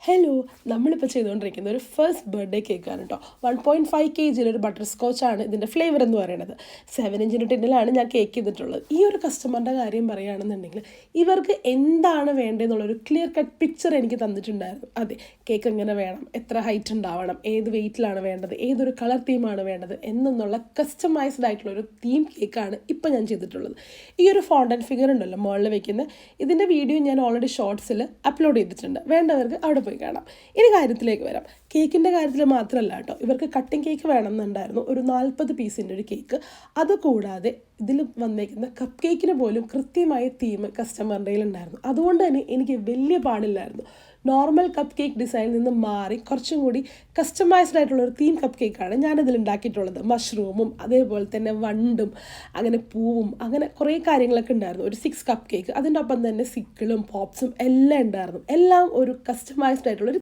Hello, നമ്മളിപ്പോൾ ചെയ്തുകൊണ്ടിരിക്കുന്ന ഒരു ഫസ്റ്റ് ബർത്ത്ഡേ കേക്കാണ് കേട്ടോ. 1.5 kg ഒരു ബട്ടർ സ്കോച്ചാണ് ഇതിൻ്റെ ഫ്ലേവർ എന്ന് പറയുന്നത്. 7 ഇഞ്ചിൻ്റെ ടിന്നിലാണ് ഞാൻ കേക്ക് ചെയ്തിട്ടുള്ളത്. ഈ ഒരു കസ്റ്റമറിൻ്റെ കാര്യം പറയുകയാണെന്നുണ്ടെങ്കിൽ ഇവർക്ക് എന്താണ് വേണ്ടതെന്നുള്ളൊരു ക്ലിയർ കട്ട് പിക്ചർ എനിക്ക് തന്നിട്ടുണ്ടായിരുന്നു. അതെ, കേക്ക് എങ്ങനെ വേണം, എത്ര ഹൈറ്റ് ഉണ്ടാവണം, ഏത് വെയ്റ്റിലാണ് വേണ്ടത്, ഏതൊരു കളർ തീമാണ് വേണ്ടത് എന്നുള്ള കസ്റ്റമൈസ്ഡ് ആയിട്ടുള്ളൊരു തീം കേക്കാണ് ഇപ്പം ഞാൻ ചെയ്തിട്ടുള്ളത്. ഈ ഒരു ഫോണ്ടൻ ഫിഗർ ഉണ്ടല്ലോ മുകളിൽ വെക്കുന്നത്, ഇതിൻ്റെ വീഡിയോ ഞാൻ ഓൾറെഡി ഷോർട്സിൽ അപ്ലോഡ് ചെയ്തിട്ടുണ്ട്. വേണ്ടവർക്ക് അവിടെ പോയി കാണാം. ഇനി കാര്യത്തിലേക്ക് വരാം. കേക്കിൻ്റെ കാര്യത്തിൽ മാത്രമല്ല കേട്ടോ, ഇവർക്ക് കട്ടിങ് കേക്ക് വേണമെന്നുണ്ടായിരുന്നു, ഒരു 40 പീസിൻ്റെ ഒരു കേക്ക്. അതുകൂടാതെ ഇതിൽ വന്നേക്കുന്ന കപ്പ് കേക്കിന് പോലും കൃത്യമായ തീം കസ്റ്റമറുടെ ഉണ്ടായിരുന്നു. അതുകൊണ്ട് തന്നെ എനിക്ക് വലിയ പാടില്ലായിരുന്നു. നോർമൽ കപ്പ് കേക്ക് ഡിസൈനിൽ നിന്ന് മാറി കുറച്ചും കൂടി കസ്റ്റമൈസ്ഡ് ആയിട്ടുള്ള ഒരു തീം കപ്പ് കേക്കാണ് ഞാനിതിൽ ഉണ്ടാക്കിയിട്ടുള്ളത്. മഷ്റൂമും അതേപോലെ തന്നെ വണ്ടും അങ്ങനെ പൂവും അങ്ങനെ കുറേ കാര്യങ്ങളൊക്കെ ഉണ്ടായിരുന്നു. ഒരു 6 കപ്പ് കേക്ക്, അതിൻ്റെ ഒപ്പം തന്നെ സിക്കിളും പോപ്സും എല്ലാം ഉണ്ടായിരുന്നു. എല്ലാം ഒരു കസ്റ്റമൈസ്ഡ് ആയിട്ടുള്ളൊരു